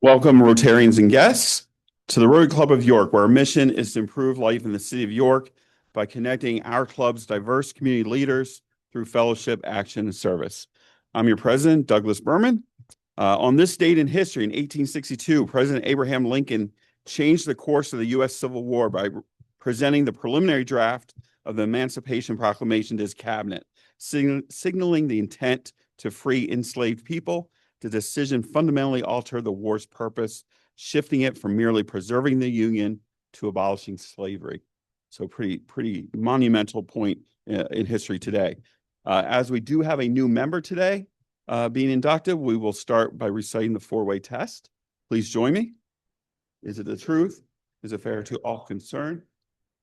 Welcome, Rotarians and guests, to the Rotary Club of York, where our mission is to improve life in the city of York by connecting our club's diverse community leaders through fellowship, action, and service. I'm your president, Douglas Berman. On this date in history, in 1862, President Abraham Lincoln changed the course of the U.S. Civil War by presenting the preliminary draft of the Emancipation Proclamation to his cabinet, signaling the intent to free enslaved people. The decision fundamentally altered the war's purpose, shifting it from merely preserving the Union to abolishing slavery. So pretty monumental point in history today. As we do have a new member today being inducted, we will start by reciting the four-way test. Please join me. Is it the truth? Is it fair to all concerned?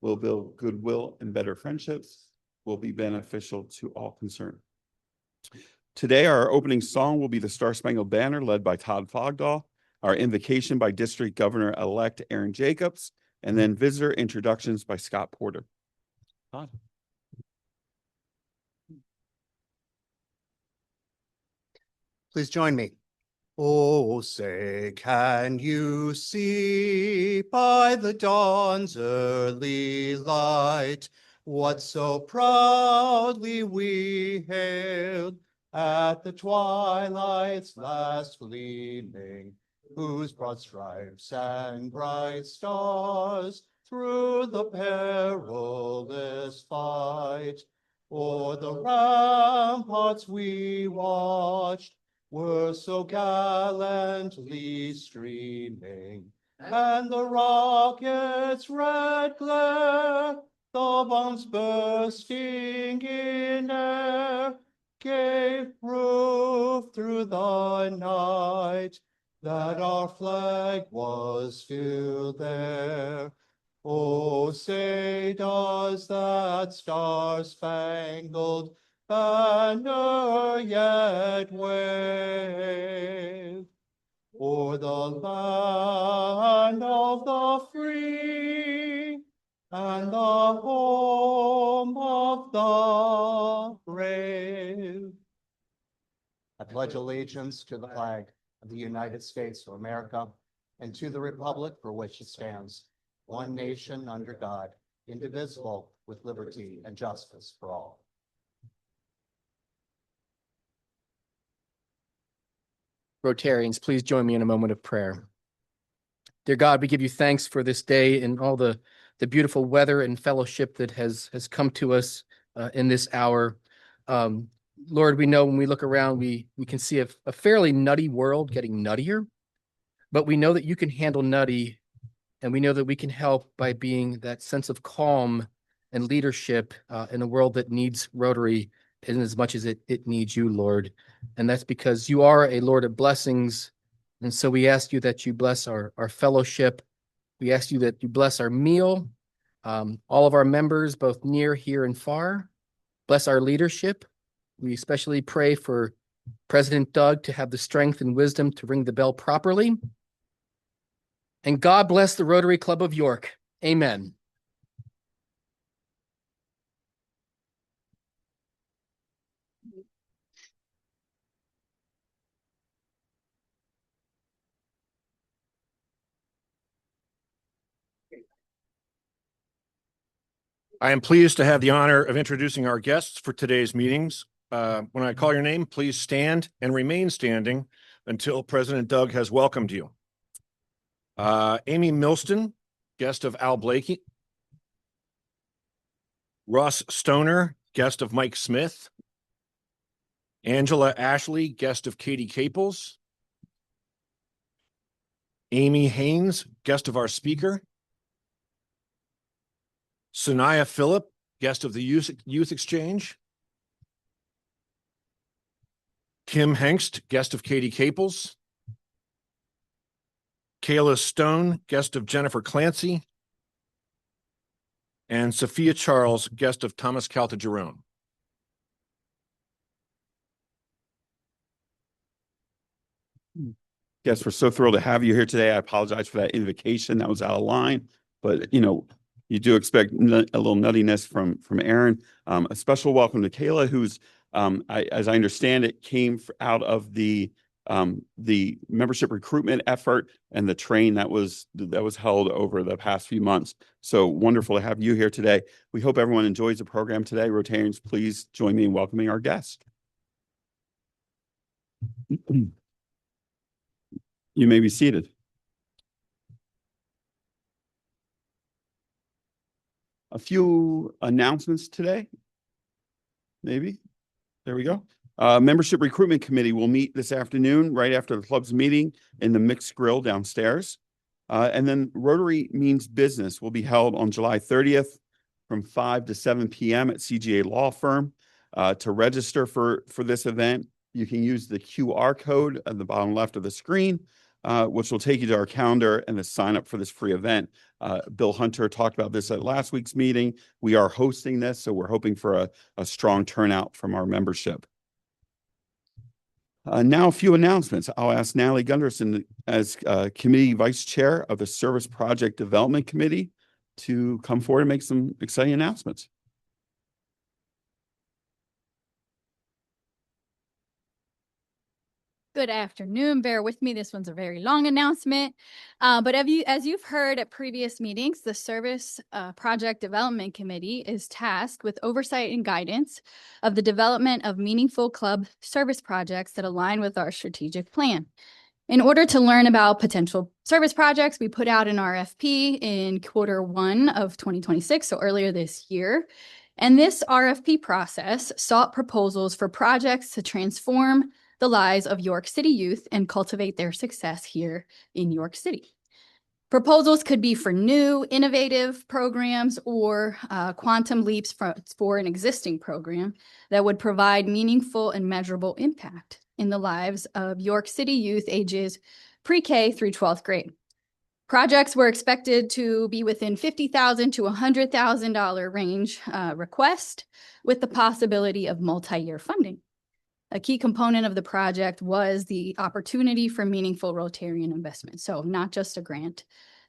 Will build goodwill and better friendships? Will be beneficial to all concerned. Today, our opening song will be the Star Spangled Banner, led by Todd Fogdahl, our invocation by District Governor-elect Aaron Jacobs, and then visitor introductions by Scott Porter. Todd. Please join me. Oh, say, can you see by the dawn's early light what so proudly we hailed at the twilight's last gleaming, whose broad stripes and bright stars through the perilous fight o'er the ramparts we watched were so gallantly streaming, and the rocket's red glare, the bombs bursting in air, gave proof through the night that our flag was still there. Oh, say, does that star-spangled banner yet wave o'er the land of the free and the home of the brave? I pledge allegiance to the flag of the United States of America and to the republic for which it stands, one nation under God, indivisible, with liberty and justice for all. Rotarians, please join me in a moment of prayer. Dear God, we give you thanks for this day and all the beautiful weather and fellowship that has come to us in this hour. Lord, we know when we look around, we can see a fairly nutty world getting nuttier, but we know that you can handle nutty, and we know that we can help by being that sense of calm and leadership in a world that needs Rotary in as much as it needs you, Lord. And that's because you are a Lord of blessings, And so we ask you that you bless our fellowship. We ask you that you bless our meal, all of our members, both near, here, and far. Bless our leadership. We especially pray for President Doug to have the strength and wisdom to ring the bell properly. And God bless the Rotary Club of York. Amen. I am pleased to have the honor of introducing our guests for today's meetings. When I call your name, please stand and remain standing until President Doug has welcomed you. Amy Milston, guest of Al Blakey. Ross Stoner, guest of Mike Smith. Angela Ashley, guest of Katie Caples. Amy Haynes, guest of our speaker. Sanaya Phillip, guest of the Youth Exchange. Kim Hengst, guest of Katie Caples. Kayla Stone, guest of Jennifer Clancy. And Sophia Charles, guest of Thomas Caltagirone. Yes, we're so thrilled to have you here today. I apologize for that invocation. That was out of line, but you do expect a little nuttiness from Aaron. A special welcome to Kayla, who's, as I understand it, came out of the membership recruitment effort and the train that was held over the past few months. So wonderful to have you here today. We hope everyone enjoys the program today. Rotarians, please join me in welcoming our guest. You may be seated. A few announcements today, maybe. There we go. Membership Recruitment Committee will meet this afternoon right after the club's meeting in the Mixed Grill downstairs. And then Rotary Means Business will be held on July 30th from 5 to 7 p.m. at CGA Law Firm. To register for this event, you can use the QR code at the bottom left of the screen, which will take you to our calendar and the sign up for this free event. Bill Hunter talked about this at last week's meeting. We are hosting this, so we're hoping for a strong turnout from our membership. Now a few announcements. I'll ask Natalie Gunderson as Committee Vice Chair of the Service Project Development Committee to come forward and make some exciting announcements. Good afternoon. Bear with me. This one's a very long announcement. But as you've heard at previous meetings, the Service Project Development Committee is tasked with oversight and guidance of the development of meaningful club service projects that align with our strategic plan. In order to learn about potential service projects, we put out an RFP in Q1 of 2026, so earlier this year. And this RFP process sought proposals for projects to transform the lives of York City youth and cultivate their success here in York City. Proposals could be for new, innovative programs or quantum leaps for an existing program that would provide meaningful and measurable impact in the lives of York City youth ages pre-K through 12th grade. Projects were expected to be within $50,000 to $100,000 range request, with the possibility of multi-year funding. A key component of the project was the opportunity for meaningful Rotarian investment. So not just a grant,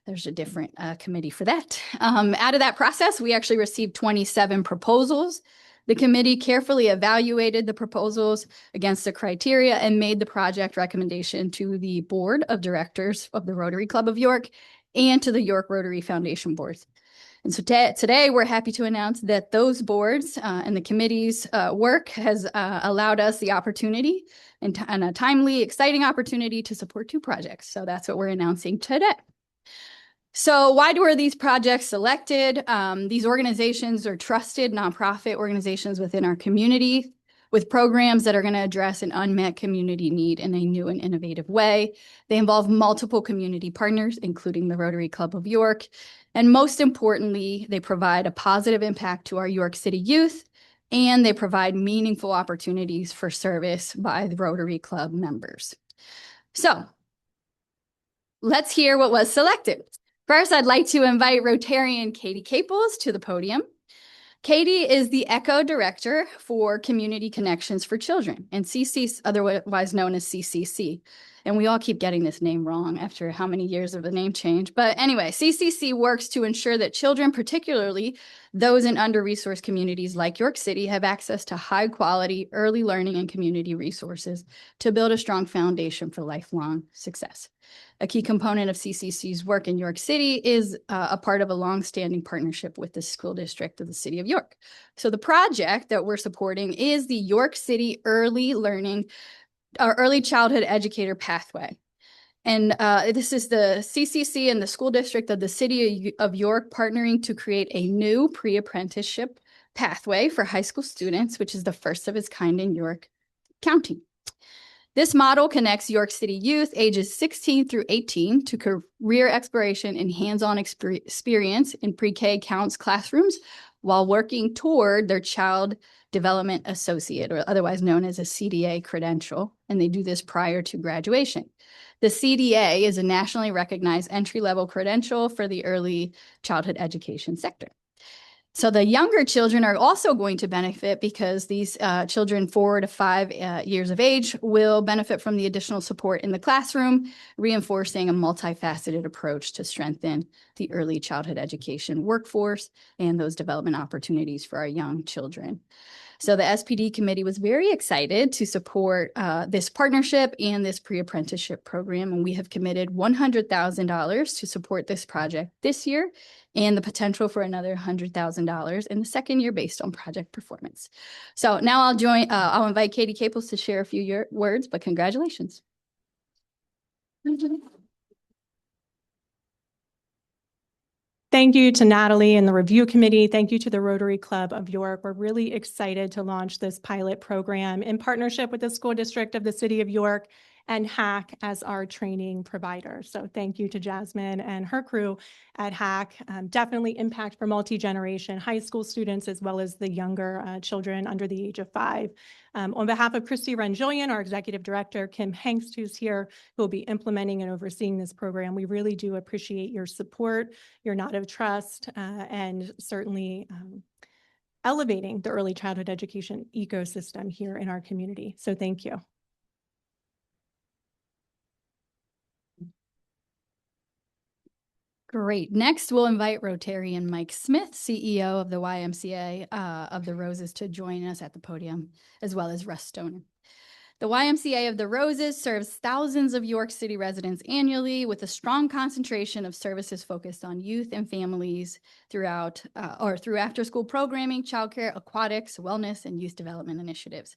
there's a different committee for that. Out of that process, we actually received 27 proposals. The committee carefully evaluated the proposals against the criteria and made the project recommendation to the Board of Directors of the Rotary Club of York and to the York Rotary Foundation boards. And so today we're happy to announce that those boards and the committee's work has allowed us the opportunity and a timely, exciting opportunity to support 2 projects. So that's what we're announcing today. So why were these projects selected? These organizations are trusted nonprofit organizations within our community with programs that are going to address an unmet community need in a new and innovative way. They involve multiple community partners, including the Rotary Club of York. And most importantly, they provide a positive impact to our York City youth, and they provide meaningful opportunities for service by the Rotary Club members. So let's hear what was selected. First, I'd like to invite Rotarian Katie Caples to the podium. Katie is the ECHO Director for Community Connections for Children, and CC, otherwise known as CCC. And we all keep getting this name wrong after how many years of the name change. But anyway, CCC works to ensure that children, particularly those in under-resourced communities like York City, have access to high-quality early learning and community resources to build a strong foundation for lifelong success. A key component of CCC's work in York City is a part of a long-standing partnership with the school district of the city of York. So the project that we're supporting is the York City Early Childhood Educator Pathway. And this is the CCC and the school district of the city of York partnering to create a new pre-apprenticeship pathway for high school students, which is the first of its kind in York County. This model connects York City youth ages 16 through 18 to career exploration and hands-on experience in pre-K counts classrooms while working toward their Child Development Associate, or otherwise known as a CDA credential, and they do this prior to graduation. The CDA is a nationally recognized entry-level credential for the early childhood education sector. So the younger children are also going to benefit because these children 4 to 5 years of age will benefit from the additional support in the classroom, reinforcing a multifaceted approach to strengthen the early childhood education workforce and those development opportunities for our young children. So the SPD committee was very excited to support this partnership and this pre-apprenticeship program, and we have committed $100,000 to support this project this year and the potential for another $100,000 in the second year based on project performance. So now I'll invite Katie Caples to share a few words, but congratulations. Thank you to Natalie and the review committee. Thank you to the Rotary Club of York. We're really excited to launch this pilot program in partnership with the school district of the city of York and HAC as our training provider. So thank you to Jasmine and her crew at HAC. Definitely impact for multi-generation high school students as well as the younger children under the age of 5. On behalf of Christy Renjolian, our executive director, Kim Hengst, who's here, who will be implementing and overseeing this program, we really do appreciate your support, your nod of trust, and certainly elevating the early childhood education ecosystem here in our community. So thank you. Great. Next, we'll invite Rotarian Mike Smith, CEO of the YMCA of the Roses, to join us at the podium, as well as Russ Stoner. The YMCA of the Roses serves thousands of York City residents annually with a strong concentration of services focused on youth and families through after-school programming, childcare, aquatics, wellness, and youth development initiatives.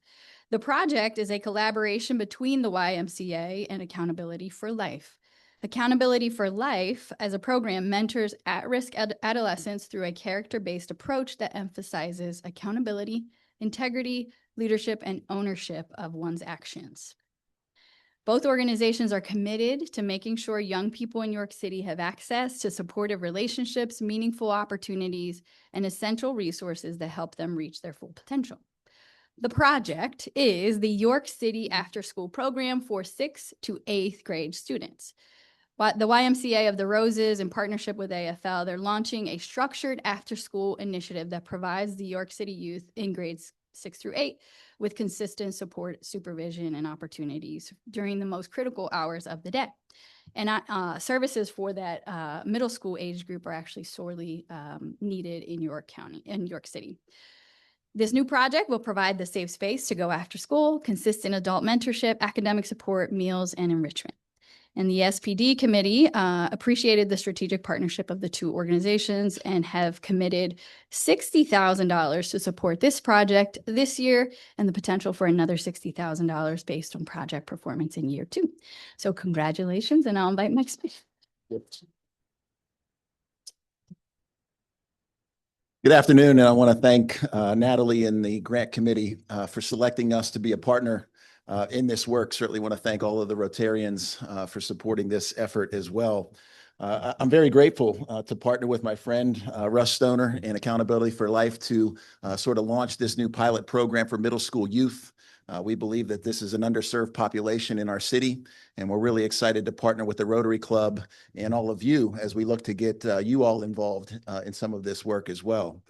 The project is a collaboration between the YMCA and Accountability for Life. Accountability for Life as a program mentors at-risk adolescents through a character-based approach that emphasizes accountability, integrity, leadership, and ownership of one's actions. Both organizations are committed to making sure young people in York City have access to supportive relationships, meaningful opportunities, and essential resources that help them reach their full potential. The project is the York City After School Program for 6th to 8th grade students. The YMCA of the Roses, in partnership with AFL, they're launching a structured after-school initiative that provides the York City youth in grades 6 through 8 with consistent support, supervision, and opportunities during the most critical hours of the day. And services for that middle school age group are actually sorely needed in York City. This new project will provide the safe space to go after school, consistent adult mentorship, academic support, meals, and enrichment. And the SPD committee appreciated the strategic partnership of the two organizations and have committed $60,000 to support this project this year and the potential for another $60,000 based on project performance in year 2. So congratulations, and I'll invite Mike Smith. Good afternoon, and I want to thank Natalie and the grant committee for selecting us to be a partner in this work. Certainly want to thank all of the Rotarians for supporting this effort as well. I'm very grateful to partner with my friend Russ Stoner and Accountability for Life to sort of launch this new pilot program for middle school youth. We believe that this is an underserved population in our city, and we're really excited to partner with the Rotary Club and all of you as we look to get you all involved in some of this work as well.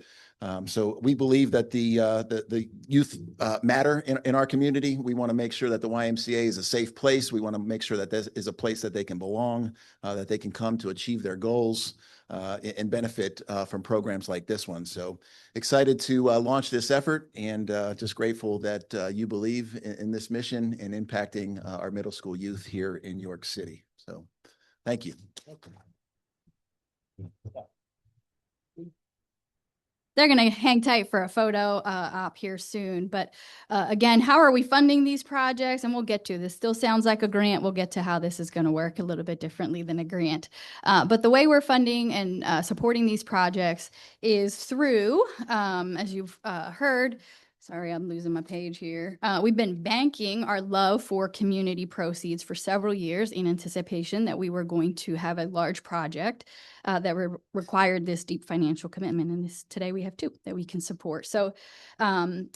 So we believe that the youth matter in our community. We want to make sure that the YMCA is a safe place. We want to make sure that this is a place that they can belong, that they can come to achieve their goals and benefit from programs like this one. So excited to launch this effort, and just grateful that you believe in this mission and impacting our middle school youth here in York City. So thank you. They're going to hang tight for a photo op here soon. But again, how are we funding these projects? And we'll get to this. Still sounds like a grant. We'll get to how this is going to work a little bit differently than a grant. But the way we're funding and supporting these projects is through, as you've heard, sorry, I'm losing my page here. We've been banking our love for community proceeds for several years in anticipation that we were going to have a large project that required this deep financial commitment. And today we have two that we can support. So the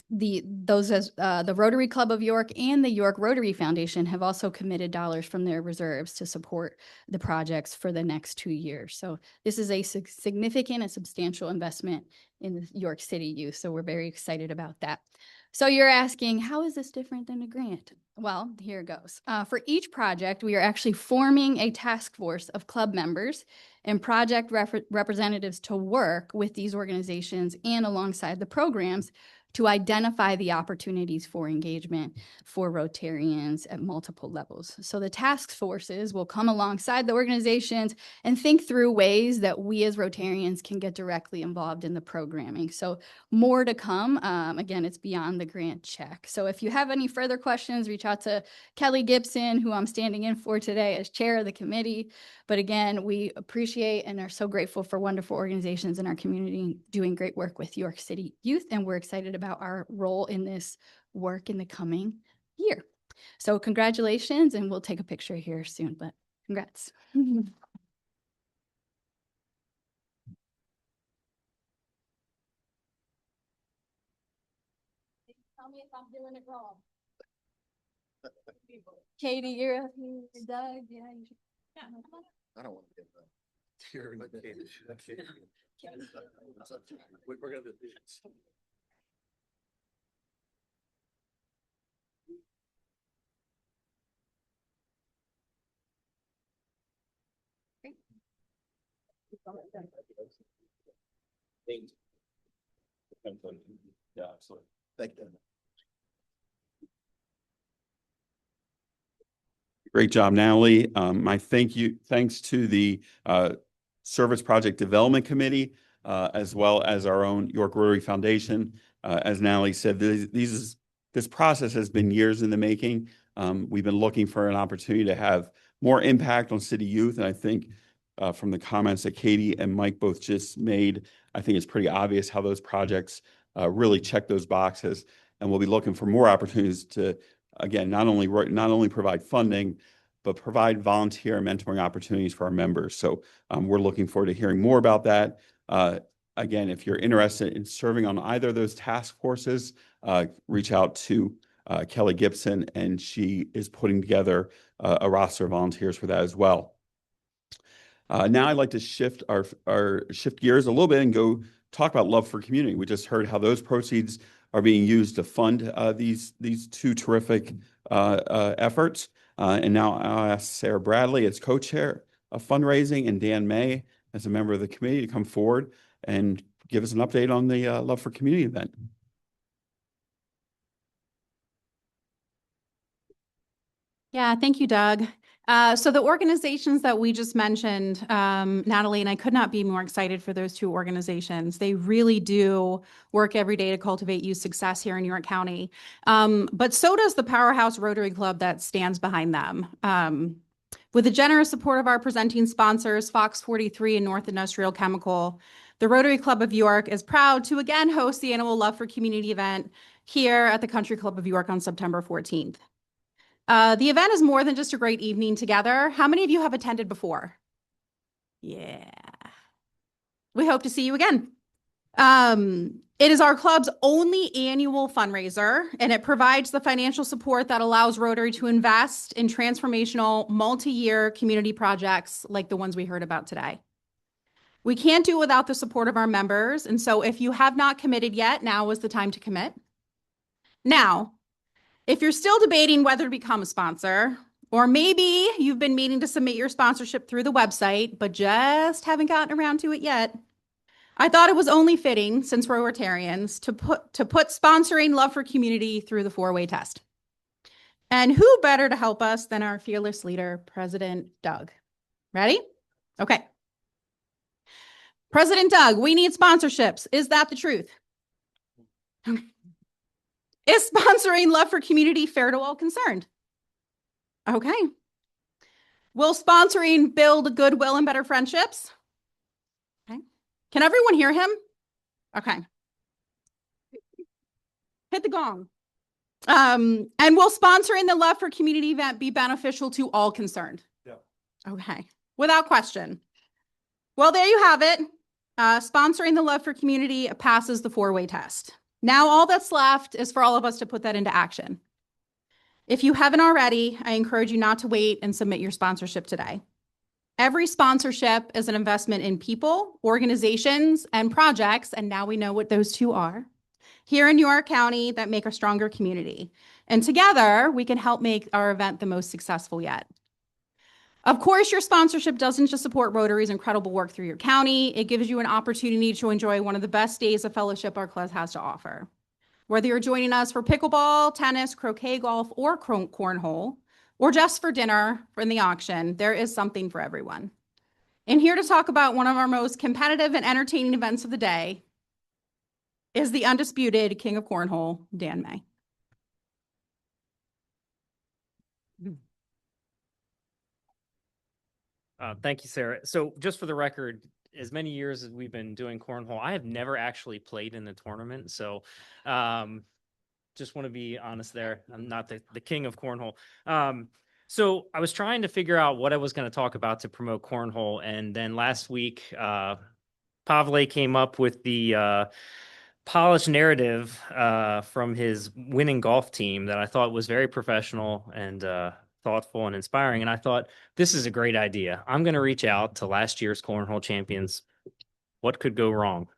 Rotary Club of York and the York Rotary Foundation have also committed dollars from their reserves to support the projects for the next 2 years. So this is a significant and substantial investment in the York City youth. So we're very excited about that. So you're asking, how is this different than a grant? Well, here it goes. For each project, we are actually forming a task force of club members and project representatives to work with these organizations and alongside the programs to identify the opportunities for engagement for Rotarians at multiple levels. So the task forces will come alongside the organizations and think through ways that we as Rotarians can get directly involved in the programming. So more to come. Again, it's beyond the grant check. So if you have any further questions, reach out to Kelly Gibson, who I'm standing in for today as chair of the committee. But again, we appreciate and are so grateful for wonderful organizations in our community doing great work with York City youth, and we're excited about our role in this work in the coming year. So congratulations, and we'll take a picture here soon, but congrats. Tell me if I'm doing it wrong. Katie, you're up here. Doug, yeah, you should. I don't want to get here. We're going to do this. Yeah, absolutely. Thank you. Great job, Natalie. My thanks to the Service Project Development Committee, as well as our own York Rotary Foundation. As Natalie said, this process has been years in the making. We've been looking for an opportunity to have more impact on city youth, and I think from the comments that Katie and Mike both just made, I think it's pretty obvious how those projects really check those boxes, and we'll be looking for more opportunities to, again, not only provide funding, but provide volunteer and mentoring opportunities for our members. So we're looking forward to hearing more about that. Again, if you're interested in serving on either of those task forces, reach out to Kelly Gibson, and she is putting together a roster of volunteers for that as well. Now I'd like to shift gears a little bit and go talk about Love for Community. We just heard how those proceeds are being used to fund these two terrific efforts. And now I'll ask Sarah Bradley as co-chair of fundraising and Dan May as a member of the committee to come forward and give us an update on the Love for Community event. Yeah, thank you, Doug. So the organizations that we just mentioned, Natalie and I could not be more excited for those two organizations. They really do work every day to cultivate youth success here in York County. But so does the powerhouse Rotary Club that stands behind them. With the generous support of our presenting sponsors, Fox 43 and North Industrial Chemical, the Rotary Club of York is proud to again host the annual Love for Community event here at the Country Club of York on September 14th. The event is more than just a great evening together. How many of you have attended before? Yeah. We hope to see you again. It is our club's only annual fundraiser, and it provides the financial support that allows Rotary to invest in transformational multi-year community projects like the ones we heard about today. We can't do it without the support of our members, and so if you have not committed yet, now is the time to commit. Now, if you're still debating whether to become a sponsor, or maybe you've been meaning to submit your sponsorship through the website, but just haven't gotten around to it yet, I thought it was only fitting, since we're Rotarians, to put sponsoring Love for Community through the four-way test. And who better to help us than our fearless leader, President Doug? Ready? Okay. President Doug, we need sponsorships. Is that the truth? Is sponsoring Love for Community fair to all concerned? Okay. Will sponsoring build goodwill and better friendships? Okay. Can everyone hear him? Okay. Hit the gong. And will sponsoring the Love for Community event be beneficial to all concerned? Yeah. Okay. Without question. Well, there you have it. Sponsoring the Love for Community passes the four-way test. Now all that's left is for all of us to put that into action. If you haven't already, I encourage you not to wait and submit your sponsorship today. Every sponsorship is an investment in people, organizations, and projects, and now we know what those two are, here in York County that make a stronger community. And together, we can help make our event the most successful yet. Of course, your sponsorship doesn't just support Rotary's incredible work through your county, it gives you an opportunity to enjoy one of the best days of fellowship our club has to offer. Whether you're joining us for pickleball, tennis, croquet, golf, or cornhole, or just for dinner in the auction, there is something for everyone. And here to talk about one of our most competitive and entertaining events of the day is the undisputed King of Cornhole, Dan May. Thank you, Sarah. So just for the record, as many years as we've been doing cornhole, I have never actually played in the tournament. So just want to be honest there. I'm not the king of cornhole. So I was trying to figure out what I was going to talk about to promote cornhole. And then last week, Pavle came up with the polished narrative from his winning golf team that I thought was very professional and thoughtful and inspiring. And I thought, this is a great idea. I'm going to reach out to last year's cornhole champions. What could go wrong?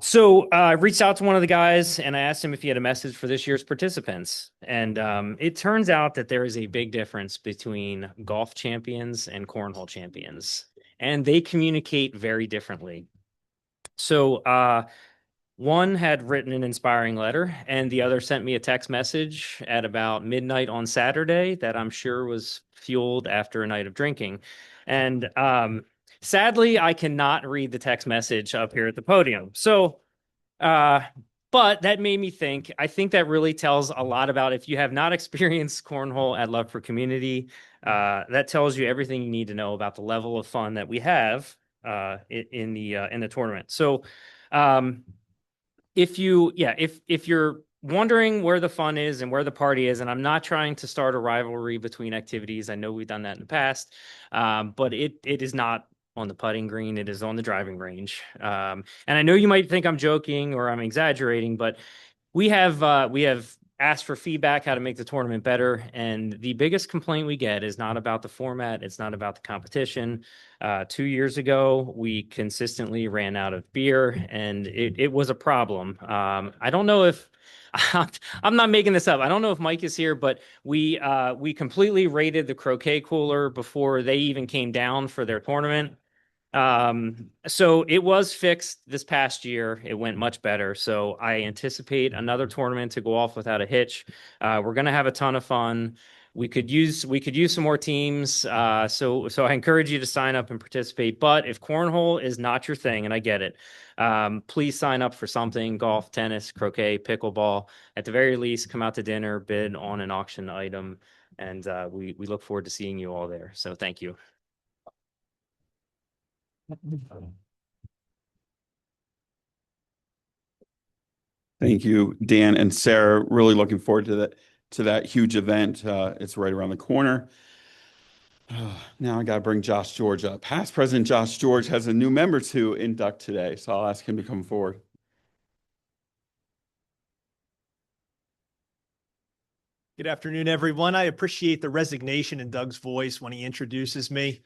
So I reached out to one of the guys and I asked him if he had a message for this year's participants. And it turns out that there is a big difference between golf champions and cornhole champions, and they communicate very differently. So one had written an inspiring letter, and the other sent me a text message at about midnight on Saturday that I'm sure was fueled after a night of drinking. And sadly, I cannot read the text message up here at the podium. So, but that made me think. I think that really tells a lot about, if you have not experienced cornhole at Love for Community, that tells you everything you need to know about the level of fun that we have in the tournament. So, if you're wondering where the fun is and where the party is, and I'm not trying to start a rivalry between activities. I know we've done that in the past, but it is not on the putting green. It is on the driving range. And I know you might think I'm joking or I'm exaggerating, but we have asked for feedback how to make the tournament better. And the biggest complaint we get is not about the format. It's not about the competition. 2 years ago, we consistently ran out of beer, and it was a problem. I don't know if I'm not making this up. I don't know if Mike is here, but we completely raided the croquet cooler before they even came down for their tournament. So it was fixed this past year. It went much better. So I anticipate another tournament to go off without a hitch. We're going to have a ton of fun. We could use some more teams. So I encourage you to sign up and participate. But if cornhole is not your thing, and I get it, please sign up for something: golf, tennis, croquet, pickleball. At the very least, come out to dinner, bid on an auction item, and we look forward to seeing you all there. So thank you. Thank you, Dan and Sarah. Really looking forward to that huge event. It's right around the corner. Now I got to bring Josh George up. Past President Josh George has a new member to induct today, so I'll ask him to come forward. Good afternoon, everyone. I appreciate the resignation in Doug's voice when he introduces me.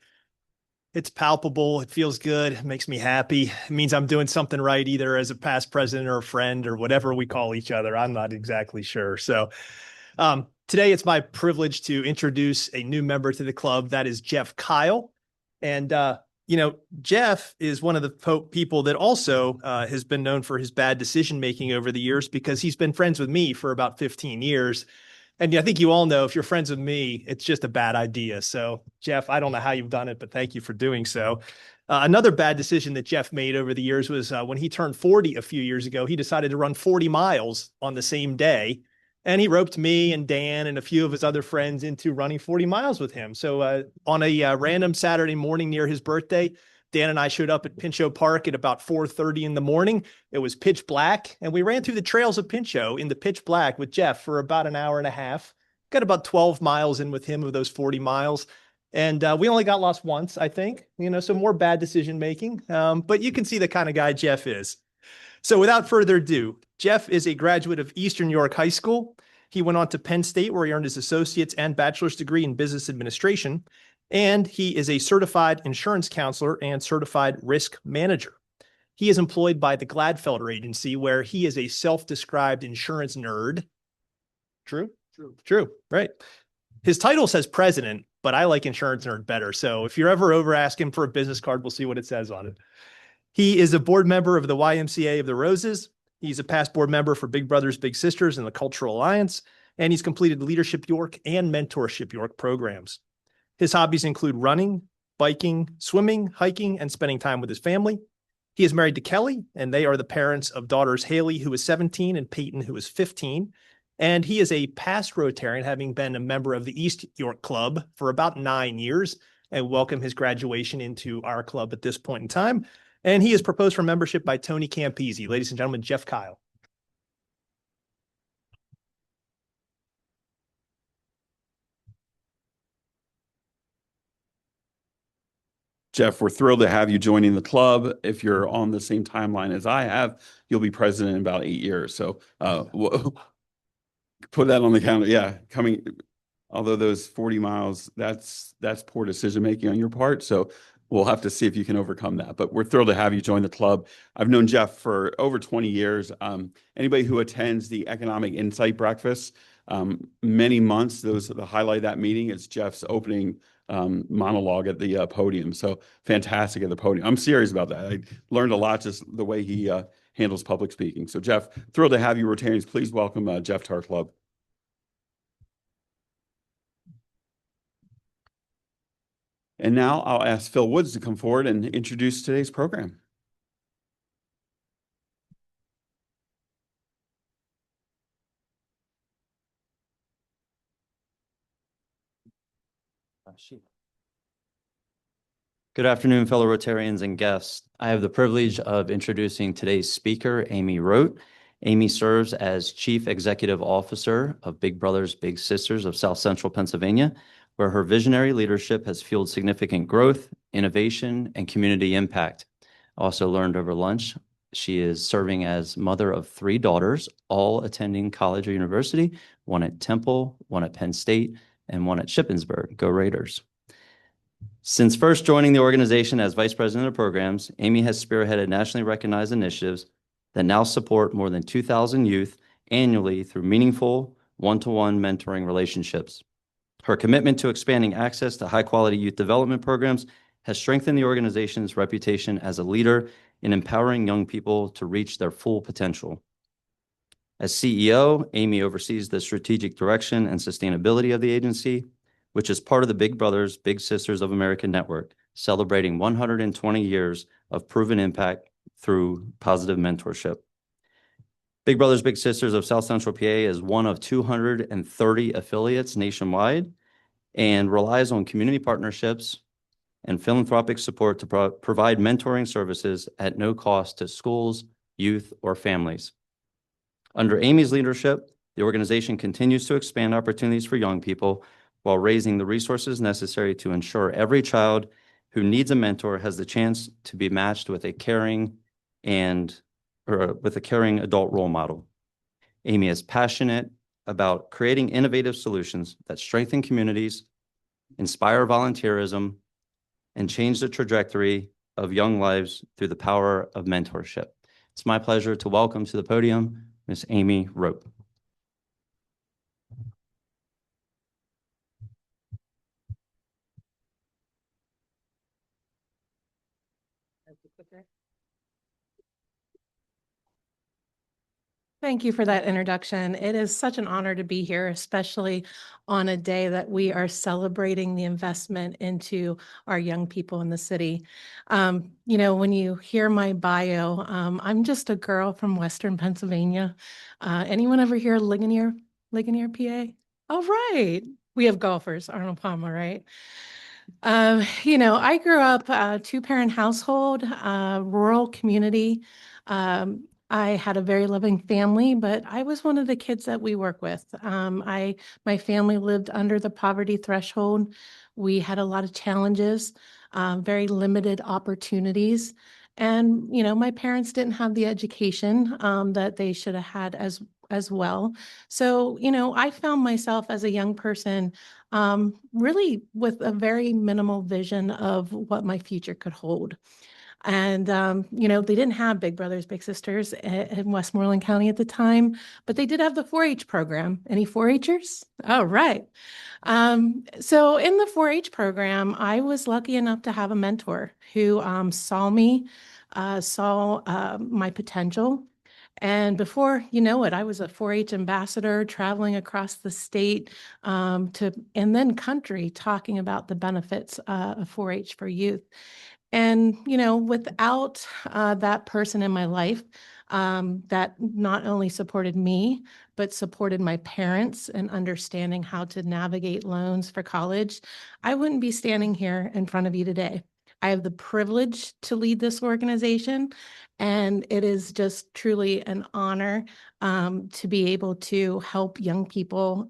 It's palpable. It feels good. It makes me happy. It means I'm doing something right, either as a past president or a friend or whatever we call each other. I'm not exactly sure. So today it's my privilege to introduce a new member to the club. That is Jeff Kyle. And, Jeff is one of the people that also has been known for his bad decision-making over the years, because he's been friends with me for about 15 years. And I think you all know, if you're friends with me, it's just a bad idea. So, Jeff, I don't know how you've done it, but thank you for doing so. Another bad decision that Jeff made over the years was when he turned 40 a few years ago, he decided to run 40 miles on the same day. And he roped me and Dan and a few of his other friends into running 40 miles with him. So on a random Saturday morning near his birthday, Dan and I showed up at Pinchot Park at about 4:30 in the morning. It was pitch black, and we ran through the trails of Pinchot in the pitch black with Jeff for about an hour and a half. Got about 12 miles in with him of those 40 miles. And we only got lost once, I think, so more bad decision making. But you can see the kind of guy Jeff is. So without further ado, Jeff is a graduate of Eastern York High School. He went on to Penn State, where he earned his associate's and bachelor's degree in business administration. And he is a certified insurance counselor and certified risk manager. He is employed by the Gladfelder Agency, where he is a self-described insurance nerd. True? True. Right. His title says president, but I like insurance nerd better. So if you're ever over, ask him for a business card. We'll see what it says on it. He is a board member of the YMCA of the Roses. He's a past board member for Big Brothers Big Sisters and the Cultural Alliance, and he's completed Leadership York and Mentorship York programs. His hobbies include running, biking, swimming, hiking, and spending time with his family. He is married to Kelly, and they are the parents of daughters Haley, who is 17, and Peyton, who is 15. And he is a past Rotarian, having been a member of the East York Club for about 9 years, and welcome his graduation into our club at this point in time. And he is proposed for membership by Tony Campisi. Ladies and gentlemen, Jeff Kyle. Jeff, we're thrilled to have you joining the club. If you're on the same timeline as I have, you'll be president in about 8 years. So put that on the calendar. Yeah, although those 40 miles, that's poor decision-making on your part. So we'll have to see if you can overcome that. But we're thrilled to have you join the club. I've known Jeff for over 20 years. Anybody who attends the Economic Insight Breakfast, many months, the highlight of that meeting is Jeff's opening monologue at the podium. So fantastic at the podium. I'm serious about that. I learned a lot just the way he handles public speaking. So Jeff, thrilled to have you, Rotarians. Please welcome Jeff to our club. And now I'll ask Phil Woods to come forward and introduce today's program. Good afternoon, fellow Rotarians and guests. I have the privilege of introducing today's speaker, Amy Rote. Amy serves as Chief Executive Officer of Big Brothers Big Sisters of South Central Pennsylvania, where her visionary leadership has fueled significant growth, innovation, and community impact. Also learned over lunch, she is serving as mother of 3 daughters, all attending college or university, one at Temple, one at Penn State, and one at Shippensburg. Go Raiders. Since first joining the organization as Vice President of Programs, Amy has spearheaded nationally recognized initiatives that now support more than 2,000 youth annually through meaningful one-to-one mentoring relationships. Her commitment to expanding access to high-quality youth development programs has strengthened the organization's reputation as a leader in empowering young people to reach their full potential. As CEO, Amy oversees the strategic direction and sustainability of the agency, which is part of the Big Brothers Big Sisters of America network, celebrating 120 years of proven impact through positive mentorship. Big Brothers Big Sisters of South Central PA is one of 230 affiliates nationwide and relies on community partnerships and philanthropic support to provide mentoring services at no cost to schools, youth, or families. Under Amy's leadership, the organization continues to expand opportunities for young people while raising the resources necessary to ensure every child who needs a mentor has the chance to be matched with a caring adult role model. Amy is passionate about creating innovative solutions that strengthen communities, inspire volunteerism, and change the trajectory of young lives through the power of mentorship. It's my pleasure to welcome to the podium Ms. Amy Rote. Thank you for that introduction. It is such an honor to be here, especially on a day that we are celebrating the investment into our young people in the city. When you hear my bio, I'm just a girl from Western Pennsylvania. Anyone ever hear Ligonier, PA? Oh, right. We have golfers, Arnold Palmer, right? I grew up a two-parent household, rural community. I had a very loving family, but I was one of the kids that we work with. My family lived under the poverty threshold. We had a lot of challenges, very limited opportunities. And, my parents didn't have the education that they should have had as well. So, I found myself as a young person really with a very minimal vision of what my future could hold. And, they didn't have big brothers, big sisters in Westmoreland County at the time, but they did have the 4-H program. Any 4-Hers? Oh, right. So in the 4-H program, I was lucky enough to have a mentor who saw me, saw my potential. And before you know it, I was a 4-H ambassador traveling across the state and then country talking about the benefits of 4-H for youth. And, without that person in my life that not only supported me, but supported my parents and understanding how to navigate loans for college, I wouldn't be standing here in front of you today. I have the privilege to lead this organization, and it is just truly an honor to be able to help young people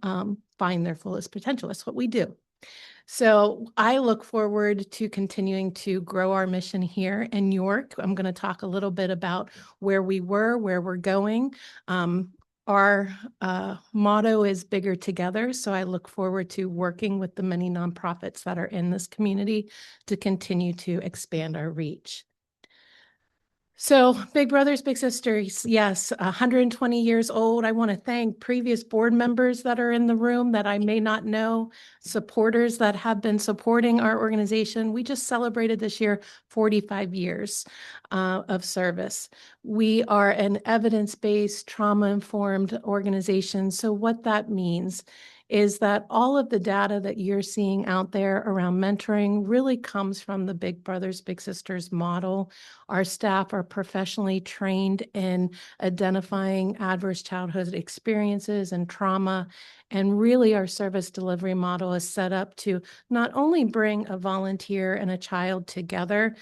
find their fullest potential. That's what we do. So I look forward to continuing to grow our mission here in York. I'm going to talk a little bit about where we were, where we're going. Our motto is bigger together. So I look forward to working with the many nonprofits that are in this community to continue to expand our reach. So big brothers, big sisters, yes, 120 years old. I want to thank previous board members that are in the room that I may not know, supporters that have been supporting our organization. We just celebrated this year 45 years of service. We are an evidence-based, trauma-informed organization. So what that means is that all of the data that you're seeing out there around mentoring really comes from the Big Brothers Big Sisters model. Our staff are professionally trained in identifying adverse childhood experiences and trauma, and really our service delivery model is set up to not only bring a volunteer and a child together,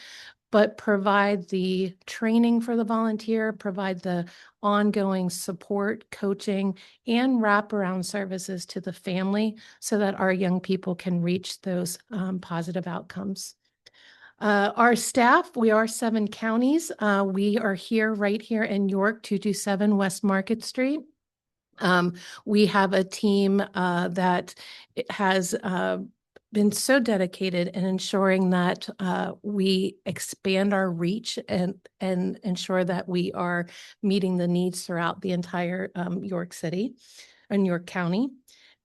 but provide the training for the volunteer, provide the ongoing support, coaching, and wraparound services to the family so that our young people can reach those positive outcomes. Our staff, we are 7 counties. We are right here in York, 227 West Market Street. We have a team that has been so dedicated in ensuring that we expand our reach and ensure that we are meeting the needs throughout the entire York City and York County.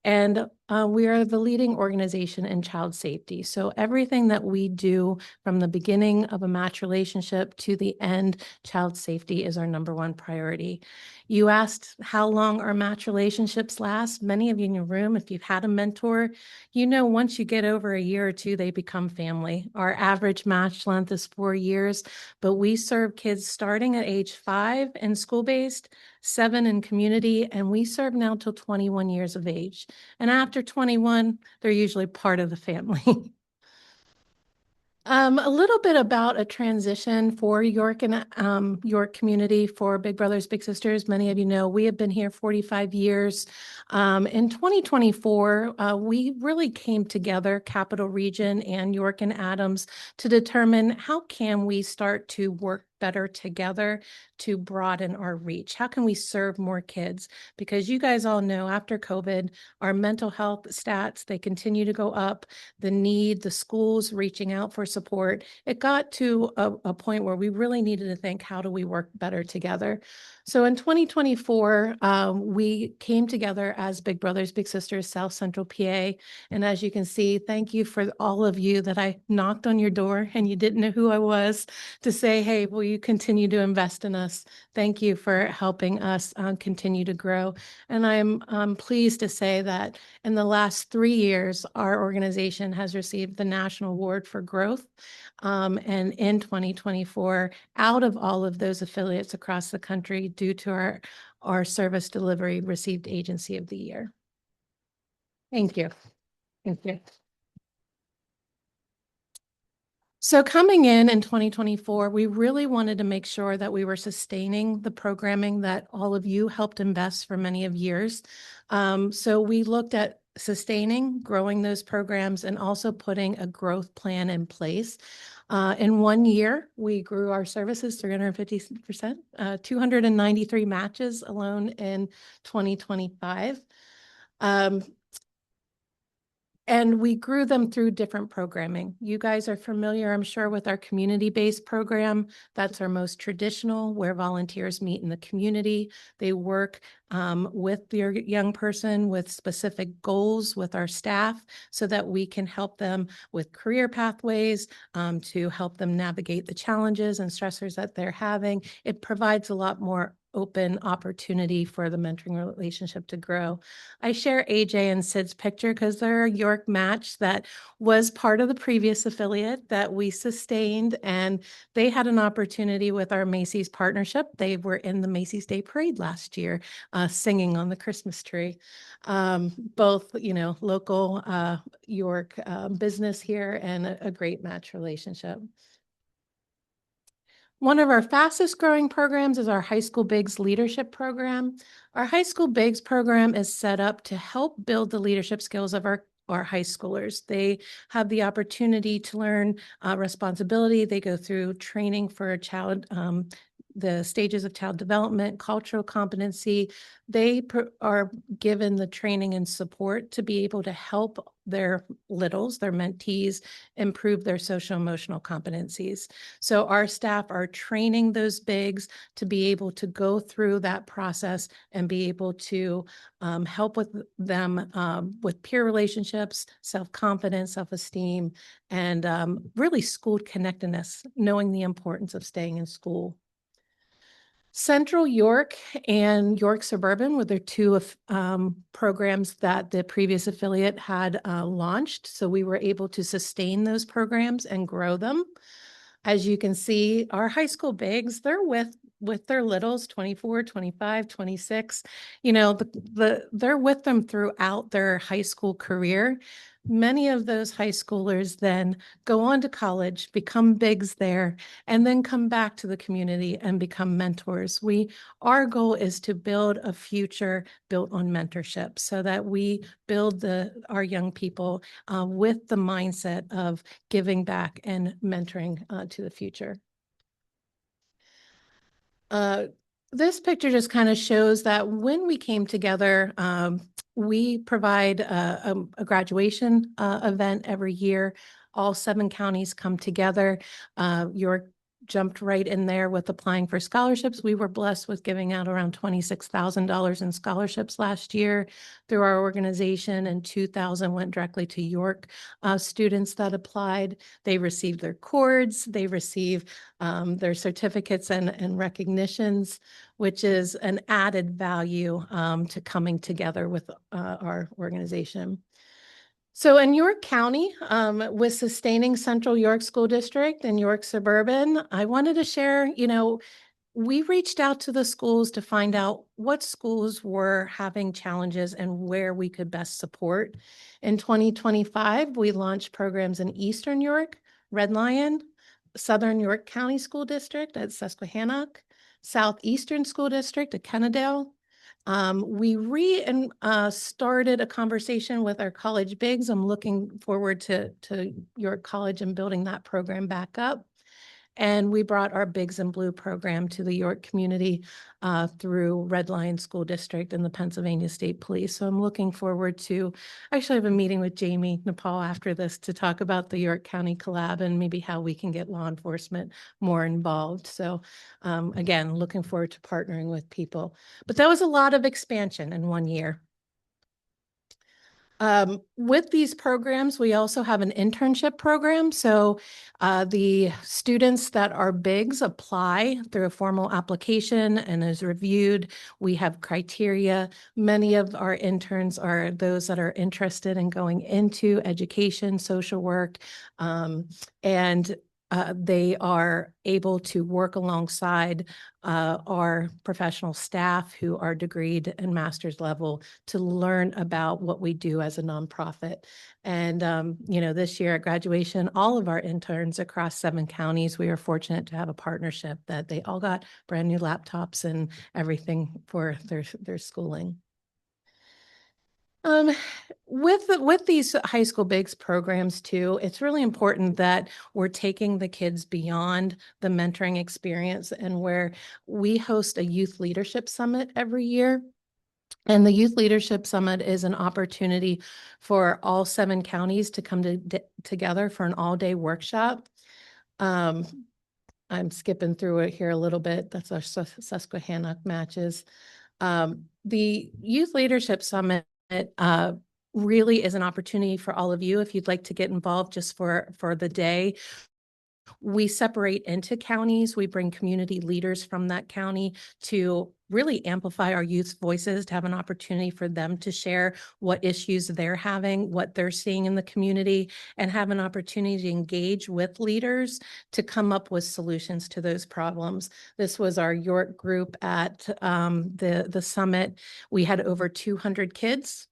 And we are the leading organization in child safety. So everything that we do from the beginning of a match relationship to the end, child safety is our #1 priority. You asked how long our match relationships last. Many of you in your room, if you've had a mentor, once you get over a year or 2, they become family. Our average match length is 4 years, but we serve kids starting at age 5 in school-based, 7 in community, and we serve now till 21 years of age. And after 21, they're usually part of the family. A little bit about a transition for York and York community for Big Brothers Big Sisters. Many of you know we have been here 45 years. In 2024, we really came together, Capital Region and York and Adams, to determine how can we start to work better together to broaden our reach. How can we serve more kids? Because you guys all know after COVID, our mental health stats, they continue to go up. The need, the schools reaching out for support. It got to a point where we really needed to think, how do we work better together? So in 2024, we came together as Big Brothers Big Sisters South Central PA. And as you can see, thank you for all of you that I knocked on your door and you didn't know who I was, to say, hey, will you continue to invest in us? Thank you for helping us continue to grow. And I'm pleased to say that in the last 3 years, our organization has received the National Award for Growth. And in 2024, out of all of those affiliates across the country, due to our service delivery, received Agency of the Year. Thank you. Thank you. So coming in 2024, we really wanted to make sure that we were sustaining the programming that all of you helped invest for many of years. So we looked at sustaining, growing those programs, and also putting a growth plan in place. In 1 year, we grew our services 350%, 293 matches alone in 2025. And we grew them through different programming. You guys are familiar, I'm sure, with our community-based program. That's our most traditional, where volunteers meet in the community. They work with your young person with specific goals with our staff so that we can help them with career pathways, to help them navigate the challenges and stressors that they're having. It provides a lot more open opportunity for the mentoring relationship to grow. I share AJ and Sid's picture because they're a York match that was part of the previous affiliate that we sustained, and they had an opportunity with our Macy's partnership. They were in the Macy's Day Parade last year, singing on the Christmas tree. Both, local York business here, and a great match relationship. One of our fastest growing programs is our High School Bigs Leadership Program. Our High School Bigs program is set up to help build the leadership skills of our high schoolers. They have the opportunity to learn responsibility. They go through training for a child, the stages of child development, cultural competency. They are given the training and support to be able to help their littles, their mentees, improve their social emotional competencies. So our staff are training those bigs to be able to go through that process and be able to help with them with peer relationships, self-confidence, self-esteem, and really school connectedness, knowing the importance of staying in school. Central York and York Suburban were the two programs that the previous affiliate had launched. So we were able to sustain those programs and grow them. As you can see, our high school bigs, they're with their littles, 24, 25, 26, they're with them throughout their high school career. Many of those high schoolers then go on to college, become bigs there, and then come back to the community and become mentors. Our goal is to build a future built on mentorship so that we build our young people with the mindset of giving back and mentoring to the future. This picture just kind of shows that when we came together, we provide a graduation event every year. All 7 counties come together. York jumped right in there with applying for scholarships. We were blessed with giving out around $26,000 in scholarships last year through our organization, and 2,000 went directly to York students that applied. They received their cords, they receive their certificates and recognitions, which is an added value to coming together with our organization. So in York County, with sustaining Central York School District and York Suburban, I wanted to share, we reached out to the schools to find out what schools were having challenges and where we could best support. In 2025, we launched programs in Eastern York, Red Lion, Southern York County School District at Susquehannock, Southeastern School District at Kennedale. We started a conversation with our college bigs. I'm looking forward to York College and building that program back up. And we brought our Bigs in Blue program to the York community through Red Lion School District and the Pennsylvania State Police. So I'm looking forward to, actually have a meeting with Jamie Nepal after this to talk about the York County collab and maybe how we can get law enforcement more involved. So again, looking forward to partnering with people. But that was a lot of expansion in 1 year. With these programs, we also have an internship program. So the students that are bigs apply through a formal application and is reviewed. We have criteria. Many of our interns are those that are interested in going into education, social work, and they are able to work alongside our professional staff who are degreed and master's level to learn about what we do as a nonprofit. And, this year at graduation, all of our interns across 7 counties, we are fortunate to have a partnership that they all got brand new laptops and everything for their schooling. With these high school bigs programs too, it's really important that we're taking the kids beyond the mentoring experience, and where we host a youth leadership summit every year. And the Youth Leadership Summit is an opportunity for all 7 counties to come together for an all-day workshop. I'm skipping through it here a little bit. That's our Susquehannock matches. The Youth Leadership Summit really is an opportunity for all of you if you'd like to get involved just for the day. We separate into counties. We bring community leaders from that county to really amplify our youth's voices, to have an opportunity for them to share what issues they're having, what they're seeing in the community, and have an opportunity to engage with leaders to come up with solutions to those problems. This was our York group at the summit. We had over 200 kids.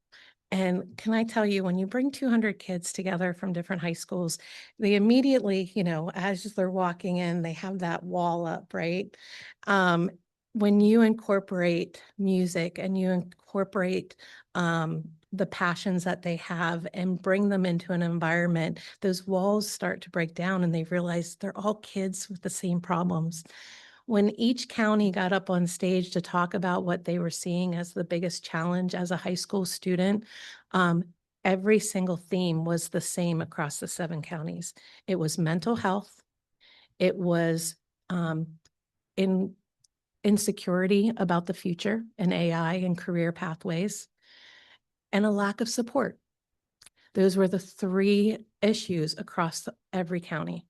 And can I tell you, when you bring 200 kids together from different high schools, they immediately, as they're walking in, they have that wall up, right? When you incorporate music and you incorporate the passions that they have and bring them into an environment, those walls start to break down and they realize they're all kids with the same problems. When each county got up on stage to talk about what they were seeing as the biggest challenge as a high school student, every single theme was the same across the 7 counties. It was mental health. It was insecurity about the future and AI and career pathways, and a lack of support. Those were the 3 issues across every county.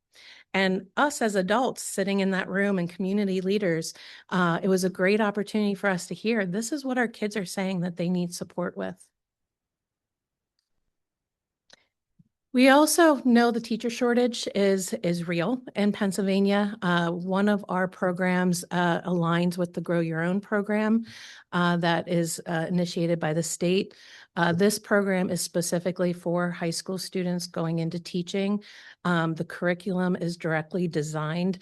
And us as adults sitting in that room and community leaders, it was a great opportunity for us to hear, this is what our kids are saying that they need support with. We also know the teacher shortage is real in Pennsylvania. One of our programs aligns with the Grow Your Own program that is initiated by the state. This program is specifically for high school students going into teaching. The curriculum is directly designed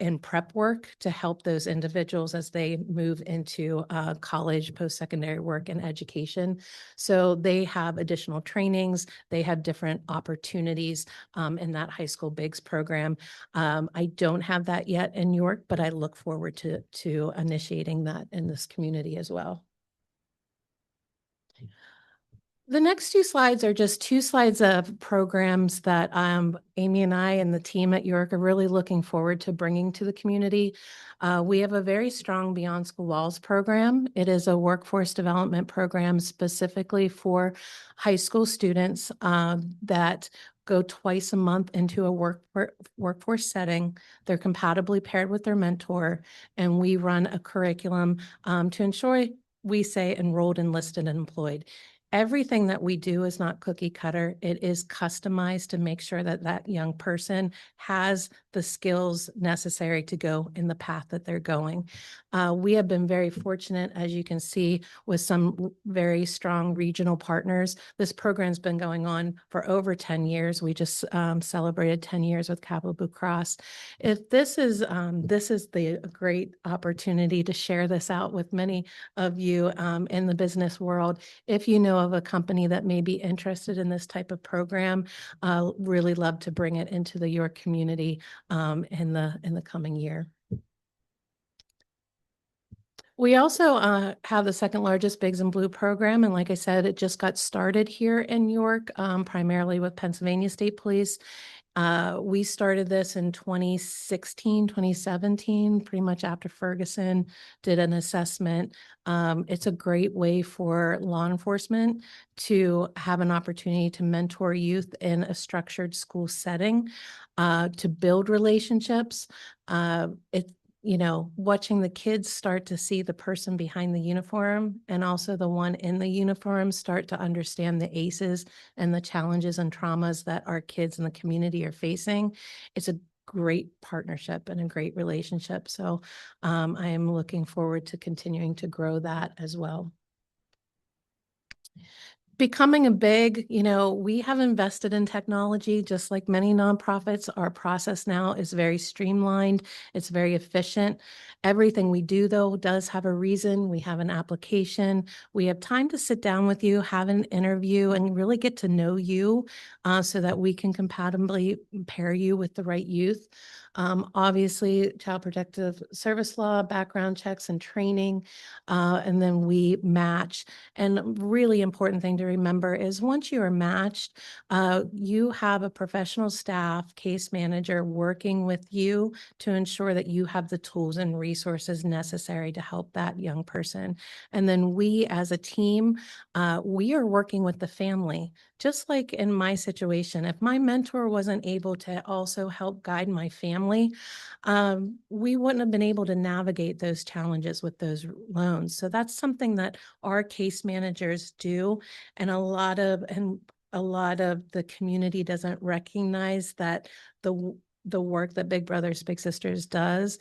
in prep work to help those individuals as they move into college, post-secondary work, and education. So they have additional trainings. They have different opportunities in that high school bigs program. I don't have that yet in York, but I look forward to initiating that in this community as well. The next 2 slides are just 2 slides of programs that Amy and I and the team at York are really looking forward to bringing to the community. We have a very strong Beyond School Walls program. It is a workforce development program specifically for high school students that go twice a month into a workforce setting. They're compatibly paired with their mentor, and we run a curriculum to ensure we say enrolled, enlisted, and employed. Everything that we do is not cookie cutter. It is customized to make sure that that young person has the skills necessary to go in the path that they're going. We have been very fortunate, as you can see, with some very strong regional partners. This program's been going on for over 10 years. We just celebrated 10 years with Capital Blue Cross. If this is the great opportunity to share this out with many of you in the business world. If you know of a company that may be interested in this type of program, really love to bring it into the York community in the coming year. We also have the second largest Bigs and Blue program. And like I said, it just got started here in York, primarily with Pennsylvania State Police. We started this in 2016, 2017, pretty much after Ferguson did an assessment. It's a great way for law enforcement to have an opportunity to mentor youth in a structured school setting, to build relationships. Watching the kids start to see the person behind the uniform and also the one in the uniform start to understand the ACEs and the challenges and traumas that our kids in the community are facing. It's a great partnership and a great relationship. So I am looking forward to continuing to grow that as well. Becoming a big, we have invested in technology just like many nonprofits. Our process now is very streamlined. It's very efficient. Everything we do, though, does have a reason. We have an application. We have time to sit down with you, have an interview, and really get to know you so that we can compatibly pair you with the right youth. Obviously, Child Protective Service law, background checks and training, and then we match. And really important thing to remember is once you are matched, you have a professional staff case manager working with you to ensure that you have the tools and resources necessary to help that young person. And then we as a team, we are working with the family. Just like in my situation, if my mentor wasn't able to also help guide my family, we wouldn't have been able to navigate those challenges with those loans. So that's something that our case managers do, and a lot of the community doesn't recognize that the work that Big Brothers Big Sisters does.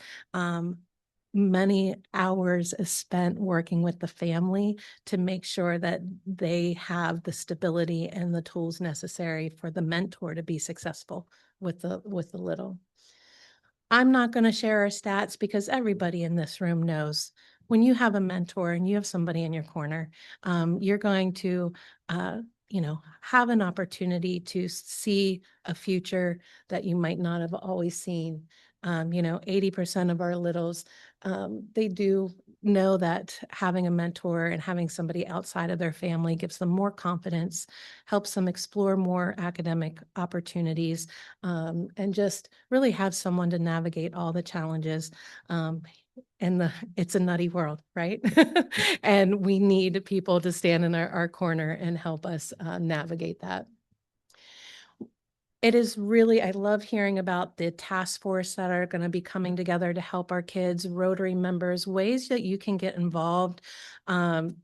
Many hours is spent working with the family to make sure that they have the stability and the tools necessary for the mentor to be successful with the little. I'm not going to share our stats because everybody in this room knows when you have a mentor and you have somebody in your corner, you're going to, have an opportunity to see a future that you might not have always seen. 80% of our littles, they do know that having a mentor and having somebody outside of their family gives them more confidence, helps them explore more academic opportunities, and just really have someone to navigate all the challenges. It's a nutty world, right? And we need people to stand in our corner and help us navigate that. It is really, I love hearing about the task force that are going to be coming together to help our kids, Rotary members. Ways that you can get involved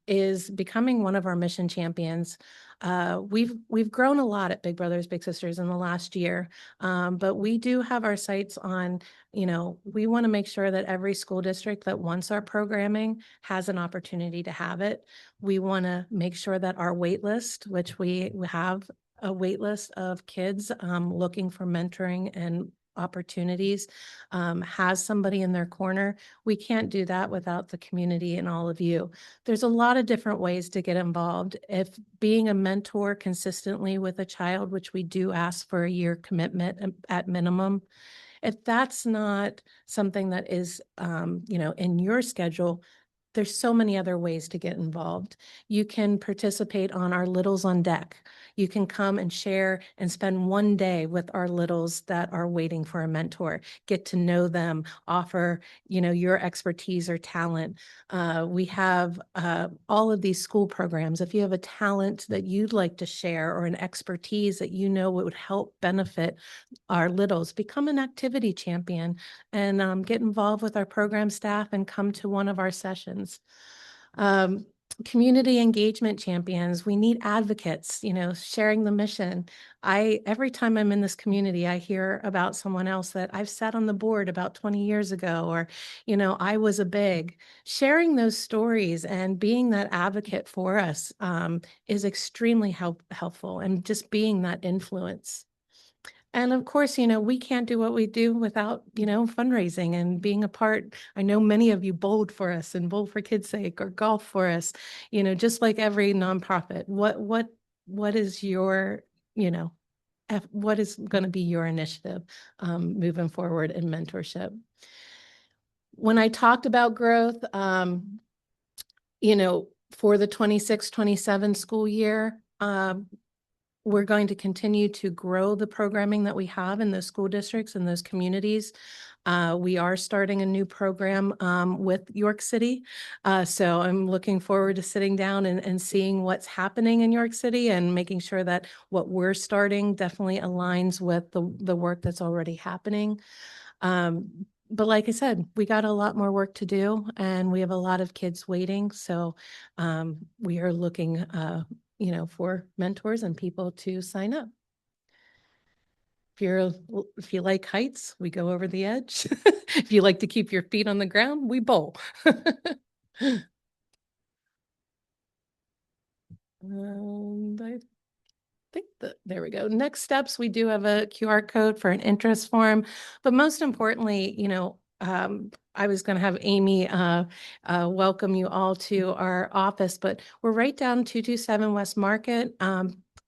is becoming one of our mission champions. We've grown a lot at Big Brothers Big Sisters in the last year, but we do have our sights on, we want to make sure that every school district that wants our programming has an opportunity to have it. We want to make sure that our wait list, which we have a wait list of kids looking for mentoring and opportunities, has somebody in their corner. We can't do that without the community and all of you. There's a lot of different ways to get involved. If being a mentor consistently with a child, which we do ask for a year commitment at minimum, if that's not something that is, in your schedule, there's so many other ways to get involved. You can participate on our Littles on Deck. You can come and share and spend one day with our littles that are waiting for a mentor, get to know them, offer, your expertise or talent. We have all of these school programs. If you have a talent that you'd like to share or an expertise that would help benefit our littles, become an activity champion and get involved with our program staff and come to one of our sessions. community engagement champions. We need advocates, sharing the mission. Every time I'm in this community, I hear about someone else that I've sat on the board about 20 years ago, or, I was a big. Sharing those stories and being that advocate for us is extremely helpful, and just being that influence. And of course, we can't do what we do without, fundraising and being a part. I know many of you bowled for us and Bowl for Kids' Sake or golf for us, just like every nonprofit. What is your, what is going to be your initiative moving forward in mentorship? When I talked about growth, for the 26-27 school year, we're going to continue to grow the programming that we have in those school districts and those communities. We are starting a new program with York City. So I'm looking forward to sitting down and seeing what's happening in York City and making sure that what we're starting definitely aligns with the work that's already happening. But like I said, we got a lot more work to do, and we have a lot of kids waiting. So we are looking for mentors and people to sign up. If you like heights, we go over the edge. If you like to keep your feet on the ground, we bowl. I think that there we go. Next steps, we do have a QR code for an interest form, but most importantly, I was going to have Amy welcome you all to our office, but we're right down 227 West Market.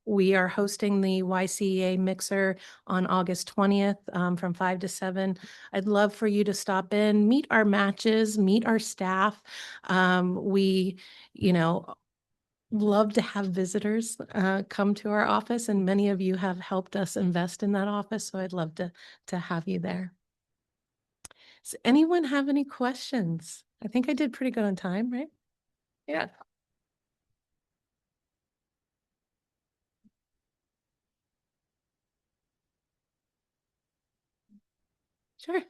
We are hosting the YCEA mixer on August 20th from 5 to 7. I'd love for you to stop in, meet our matches, meet our staff. We, love to have visitors come to our office, and many of you have helped us invest in that office, so I'd love to have you there. Does anyone have any questions? I think I did pretty good on time, right? Yeah. Sure.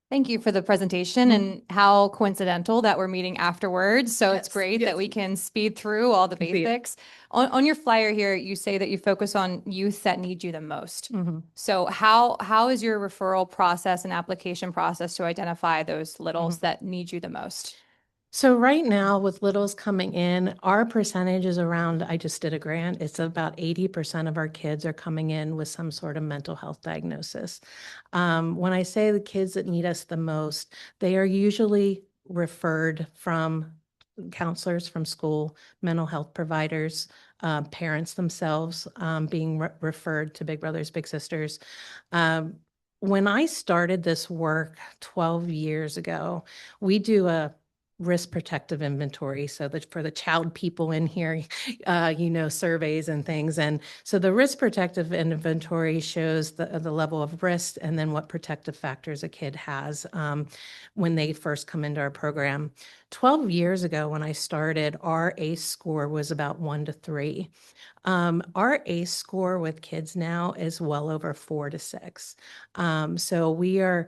Thank you for the presentation, and how coincidental that we're meeting afterwards. So it's great that we can speed through all the basics. On your flyer here, you say that you focus on youth that need you the most. So how is your referral process and application process to identify those littles that need you the most? So right now with littles coming in, our percentage is around, I just did a grant, it's about 80% of our kids are coming in with some sort of mental health diagnosis. When I say the kids that need us the most, they are usually referred from counselors from school, mental health providers, parents themselves being referred to Big Brothers Big Sisters. When I started this work 12 years ago, we do a risk protective inventory. So that for the child people in here, surveys and things. And so the risk protective inventory shows the level of risk and then what protective factors a kid has when they first come into our program. 12 years ago, when I started, our ACE score was about 1 to 3. Our ACE score with kids now is well over 4 to 6. So we are,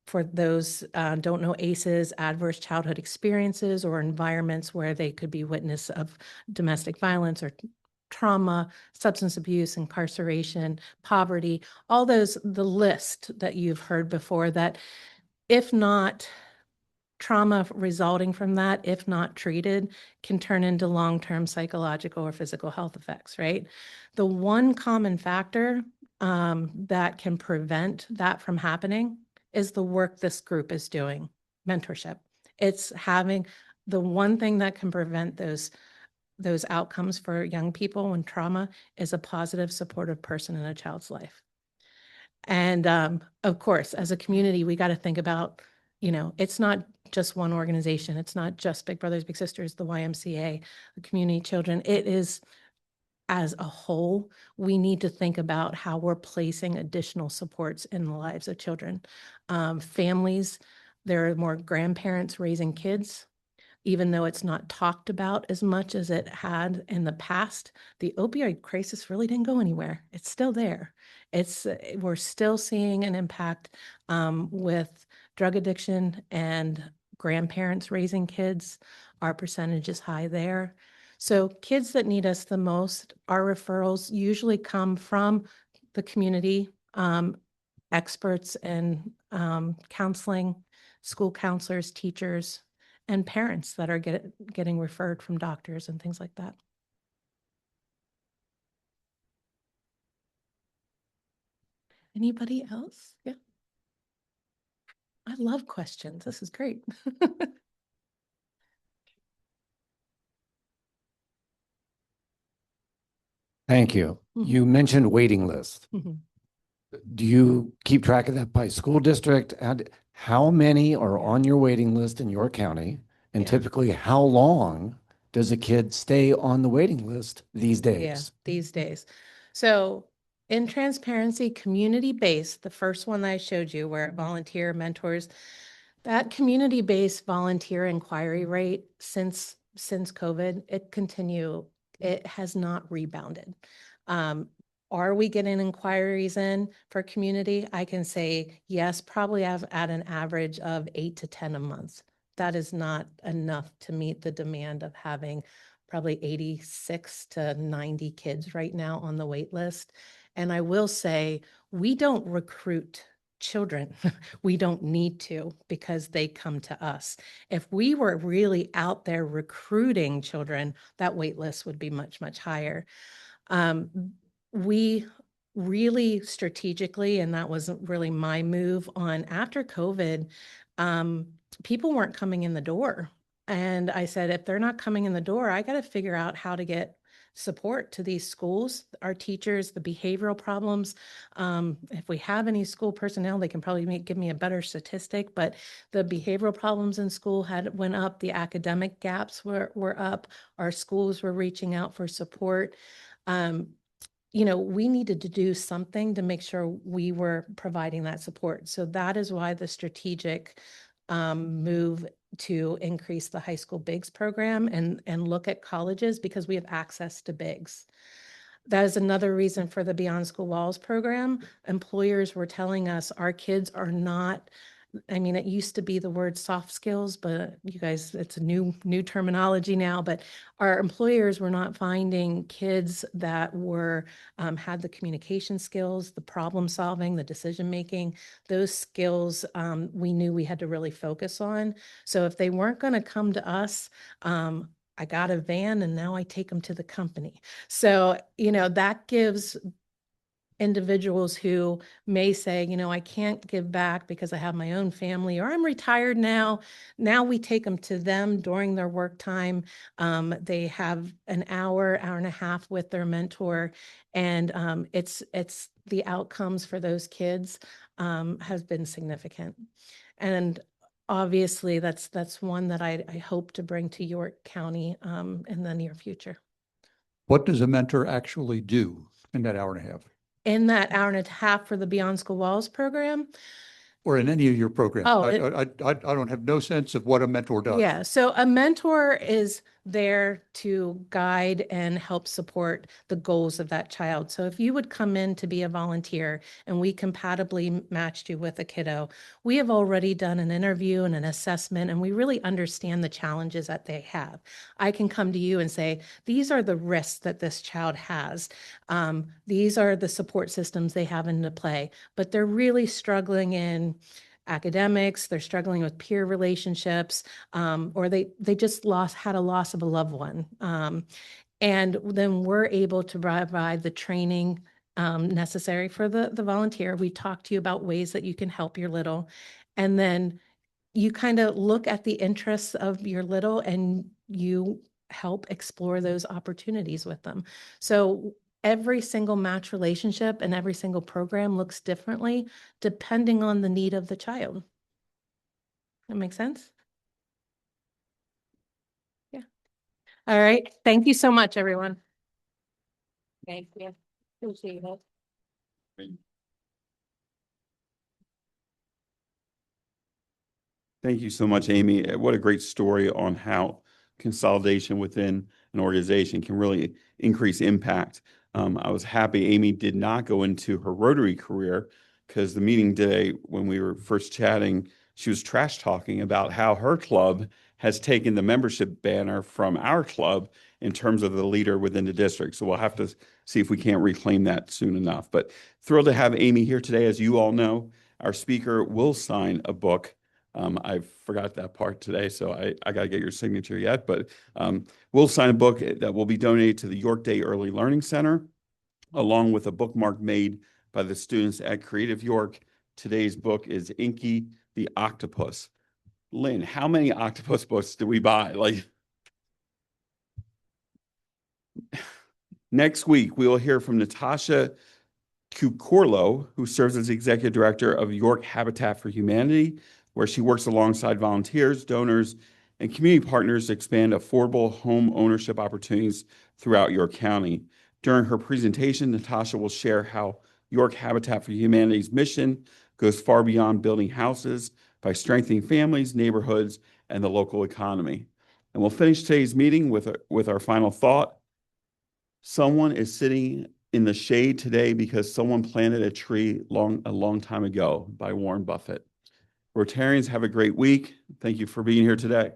for those don't know, ACEs, adverse childhood experiences or environments where they could be witness of domestic violence or trauma, substance abuse, incarceration, poverty, all those, the list that you've heard before, that if not trauma resulting from that, if not treated, can turn into long-term psychological or physical health effects, right? The one common factor that can prevent that from happening is the work this group is doing, mentorship. It's having the one thing that can prevent those outcomes for young people when trauma is a positive, supportive person in a child's life. And of course, as a community, we got to think about, it's not just one organization. It's not just Big Brothers Big Sisters, the YMCA, the community children. It is, as a whole, we need to think about how we're placing additional supports in the lives of children. Families, there are more grandparents raising kids. Even though it's not talked about as much as it had in the past, the opioid crisis really didn't go anywhere. It's still there. We're still seeing an impact with drug addiction and grandparents raising kids, our percentage is high there. So kids that need us the most, our referrals usually come from the community, experts in counseling, school counselors, teachers, and parents that are getting referred from doctors and things like that. Anybody else? Yeah. I love questions. This is great. Thank you. Mhm. You mentioned waiting list. Mhm. Do you keep track of that by school district? And how many are on your waiting list in your county? And Yeah. typically, how long does a kid stay on the waiting list these Yeah, days? these days. So in transparency, community-based, the first one that I showed you where volunteer mentors, that community-based volunteer inquiry rate since COVID, it has not rebounded. Are we getting inquiries in for community? I can say yes, probably have at an average of 8 to 10 a month. That is not enough to meet the demand of having probably 86 to 90 kids right now on the wait list. And I will say, we don't recruit children. We don't need to because they come to us. If we were really out there recruiting children, that wait list would be much, much higher. We really strategically, and that wasn't really my move on after COVID, people weren't coming in the door. And I said, if they're not coming in the door, I got to figure out how to get support to these schools, our teachers, the behavioral problems. If we have any school personnel, they can probably give me a better statistic, but the behavioral problems in school went up, the academic gaps were up, our schools were reaching out for support. We needed to do something to make sure we were providing that support. So that is why the strategic move to increase the high school BIGS program and look at colleges because we have access to BIGS. That is another reason for the Beyond School Walls program. Employers were telling us our kids are not, it used to be the word soft skills, but you guys, it's a new terminology now, but our employers were not finding kids that were, had the communication skills, the problem solving, the decision making, those skills we knew we had to really focus on. So if they weren't going to come to us, I got a van and now I take them to the company. So, that gives individuals who may say, I can't give back because I have my own family or I'm retired now. Now we take them to them during their work time. They have an hour and a half with their mentor, and it's the outcomes for those kids has been significant. And obviously that's one that I hope to bring to York County in the near future. What does a mentor actually do in that hour and a half? In that hour and a half for the Beyond School Walls program? Or in any of your programs? Oh, I don't have no sense of what a mentor does. Yeah, so a mentor is there to guide and help support the goals of that child. So if you would come in to be a volunteer and we compatibly matched you with a kiddo, we have already done an interview and an assessment, and we really understand the challenges that they have. I can come to you and say, these are the risks that this child has. These are the support systems they have into play, but they're really struggling in academics, they're struggling with peer relationships, or they just had a loss of a loved one. And then we're able to provide the training necessary for the volunteer. We talk to you about ways that you can help your little, and then you kind of look at the interests of your little and you help explore those opportunities with them. So every single match relationship and every single program looks differently depending on the need of the child. That makes sense? Yeah. All right. Thank you so much, everyone. Thank you. Appreciate it. Thank you so much, Amy. What a great story on how consolidation within an organization can really increase impact. I was happy Amy did not go into her Rotary career because the meeting today, when we were first chatting, she was trash talking about how her club has taken the membership banner from our club in terms of the leader within the district. So we'll have to see if we can't reclaim that soon enough. But thrilled to have Amy here today. As you all know, our speaker will sign a book. I forgot that part today, so I got to get your signature yet, but we'll sign a book that will be donated to the York Day Early Learning Center, along with a bookmark made by the students at Creative York. Today's book is Inky the Octopus. Lynn, how many octopus books do we buy? Like, next week, we will hear from Natasha Cucorlo, who serves as the executive director of York Habitat for Humanity, where she works alongside volunteers, donors, and community partners to expand affordable home ownership opportunities throughout York County. During her presentation, Natasha will share how York Habitat for Humanity's mission goes far beyond building houses by strengthening families, neighborhoods, and the local economy. And we'll finish today's meeting with our final thought. Someone is sitting in the shade today because someone planted a tree a long time ago, by Warren Buffett. Rotarians, have a great week. Thank you for being here today.